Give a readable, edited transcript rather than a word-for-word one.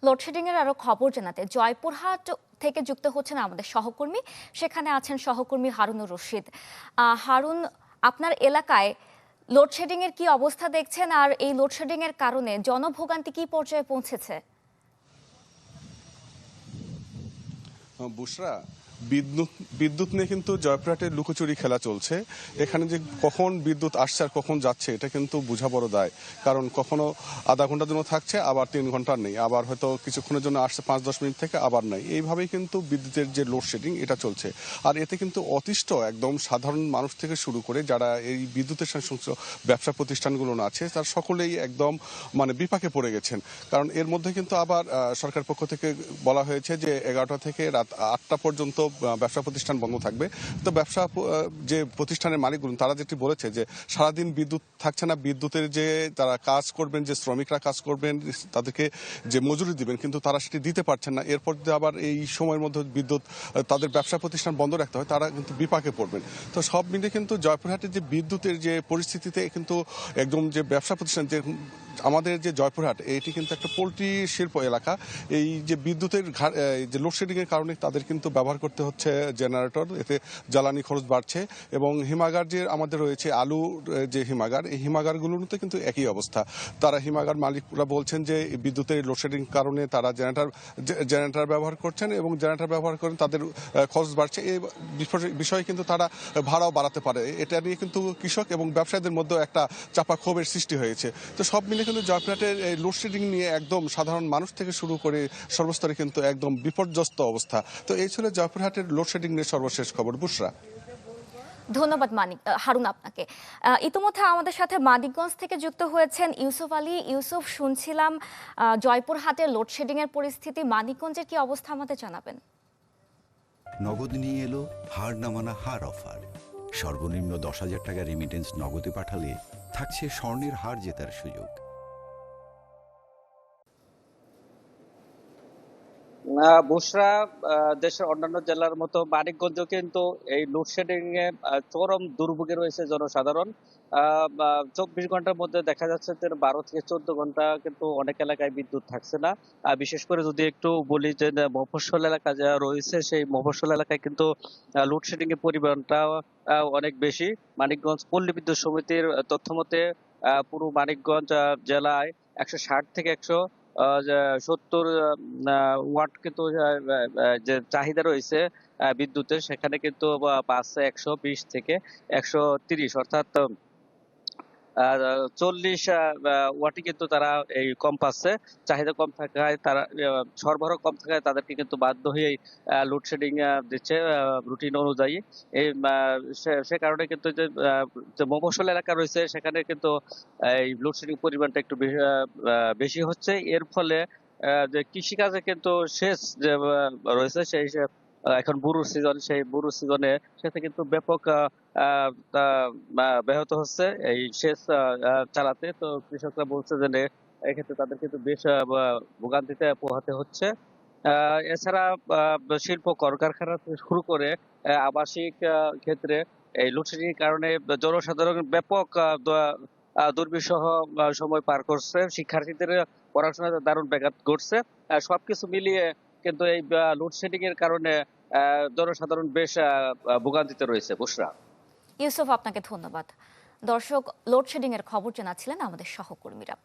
Load shedding এর আরো খবর জানাতে জয়পুরহাট থেকে যুক্ত হচ্ছেন আমাদের সহকর্মী। সেখানে আছেন সহকর্মী হারুনুর রশিদ। হারুন, আপনার এলাকায় লোডশেডিং এর কি অবস্থা দেখছেন, আর এই লোডশেডিং এর কারণে জনভোগান্তি কি পর্যায়ে পৌঁছেছে? বুশরা, বিদ্যুৎ বিদ্যুৎ নিয়ে কিন্তু জয়পুরহাটে লুকোচুরি খেলা চলছে। এখানে যে কখন বিদ্যুৎ আসছে আর কখন যাচ্ছে এটা কিন্তু বোঝা বড় দায়। কারণ কখনো আধা ঘন্টার জন্য থাকছে, আবার 3 ঘন্টা নেই, আবার হয়তো কিছুক্ষণের জন্য আসছে 5-10 মিনিট থেকে, আবার নাই। এইভাবেই কিন্তু বিদ্যুতের যে লোডশেডিং এটা চলছে। আর এতে কিন্তু অতিষ্ঠ একদম সাধারণ মানুষ থেকে শুরু করে যারা এই বিদ্যুতের সঙ্গে সংশ্লিষ্ট ব্যবসা প্রতিষ্ঠানগুলো আছে তার সকলেই একদম বিপাকে পড়ে গেছেন। কারণ এর মধ্যে কিন্তু আবার সরকার পক্ষ থেকে বলা হয়েছে যে 11টা থেকে রাত 8টা পর্যন্ত ব্যবসা প্রতিষ্ঠান বন্ধ থাকবে। তো ব্যবসা যে প্রতিষ্ঠানের মালিকগুলো তারা যেটি বলেছে যে সারাদিন বিদ্যুৎ থাকছে না, বিদ্যুতের যে তারা কাজ করবেন, যে শ্রমিকরা কাজ করবেন, তাদেরকে যে মজুরি দিবেন কিন্তু তারা সেটি দিতে পারছেন না। এরপর যদি আবার এই সময়ের মধ্যে বিদ্যুৎ তাদের ব্যবসা প্রতিষ্ঠান বন্ধ রাখতে হয়, তারা কিন্তু বিপাকে পড়বেন। তো সব মিলে কিন্তু জয়পুরহাটের যে বিদ্যুতের যে পরিস্থিতিতে কিন্তু একদম যে ব্যবসা প্রতিষ্ঠান, যে আমাদের যে জয়পুরহাট এটি কিন্তু একটা পোল্ট্রি শিল্প এলাকা। এই যে বিদ্যুতের যে লোডশেডিং এর কারণে তাদের কিন্তু ব্যবহার করতে হচ্ছে জেনারেটর, এতে জ্বালানি খরচ বাড়ছে। এবং হিমাগার যে আমাদের রয়েছে আলু যে হিমাগার, এই হিমাগারগুলোতে কিন্তু একই অবস্থা। তারা হিমাগার মালিকরা বলছেন যে বিদ্যুতের লোডশেডিং কারণে তারা জেনারেটর ব্যবহার করছেন এবং জেনারেটর ব্যবহার করেন, তাদের খরচ বাড়ছে। এই বিষয়ে কিন্তু তারা ভাড়াও বাড়াতে পারে। এটা নিয়ে কিন্তু কৃষক এবং ব্যবসায়ীদের মধ্যে একটা চাপা ক্ষোভের সৃষ্টি হয়েছে। তো সব মিলে কিন্তু জয়পুরহাটের এই লোডশেডিং নিয়ে একদম সাধারণ মানুষ থেকে শুরু করে সর্বস্তরে কিন্তু একদম বিপর্যস্ত অবস্থা। তো এই ছিল জয়পুরহাটের লোডশেডিং নিয়ে সর্বশেষ খবর। বুশরা। ধন্যবাদ হারুন আপনাকে। ইতিমধ্যে আমাদের সাথে মানিকগঞ্জ থেকে যুক্ত হয়েছেন ইউসুফ আলী। ইউসুফ, শুনছিলাম জয়পুরহাটের লোডশেডিং এর পরিস্থিতি, মানিকগঞ্জের কি অবস্থা আমাদের জানাবেন। নগদ নিয়ে এলো হার না মানা হার অফার। সর্বনিম্ন 10,000 টাকা রেমিটেন্স নগদে পাঠালে থাকছে স্বর্ণের হার জেতার সুযোগ। বুশরা, দেশের অন্যান্য জেলার মতো মানিকগঞ্জও কিন্তু এই লোডশেডিং এ চরম দুর্ভোগে রয়েছে জনসাধারণ। 24 ঘন্টার মধ্যে দেখা যাচ্ছে যে 12 থেকে 14 ঘন্টা কিন্তু অনেক এলাকায় বিদ্যুৎ থাকছে না। বিশেষ করে যদি একটু বলি যে মফস্বল এলাকা যা রয়েছে, সেই মফস্বল এলাকায় কিন্তু লোডশেডিং এর পরিমাণটা অনেক বেশি। মানিকগঞ্জ পল্লী বিদ্যুৎ সমিতির তথ্য মতে পুরো মানিকগঞ্জ জেলায় 160 থেকে 170 ওয়াট কিন্তু যে চাহিদা রয়েছে বিদ্যুতের, সেখানে কিন্তু পাচ্ছে 120 থেকে 130, অর্থাৎ 40 ওয়াটই কিন্তু তারা এই কম পাচ্ছে। চাহিদা কম থাকায় তারা সরবরাহ কম থাকায় তাদেরকে কিন্তু বাধ্য হয়েই লোডশেডিং দিচ্ছে রুটিন অনুযায়ী। এই সে কারণে কিন্তু যে মফস্বল এলাকা রয়েছে সেখানে কিন্তু এই লোডশেডিং পরিমাণটা একটু বেশি হচ্ছে। এর ফলে যে কৃষিকাজে কিন্তু সেচ যে রয়েছে সেই এখন বুরুর সিজন, সেই বুরুর সিজনে সেটা কিন্তু ব্যাপক ব্যাহত হচ্ছে এই সেচ চালাতে। তো কৃষকরা বলছে যে এক্ষেত্রে তাদের কিন্তু বেশ ভোগান্তিতে পোহাতে হচ্ছে। এছাড়া শিল্প কলকারখানা থেকে শুরু করে আবাসিক ক্ষেত্রে এই লোডশেডিং এর কারণে জনসাধারণ ব্যাপক দুর্বিষহ সময় পার করছে। শিক্ষার্থীদের পড়াশোনাতে দারুণ ব্যাঘাত ঘটছে। সবকিছু মিলিয়ে কিন্তু এই লোডশেডিং এর কারণে জনসাধারণ বেশ ভোগান্তিতে রয়েছে। বুশরা। ইউসুফ, আপনাকে ধন্যবাদ। দর্শক, লোডশেডিং এর খবর জানাচ্ছিলেন আমাদের সহকর্মীরা।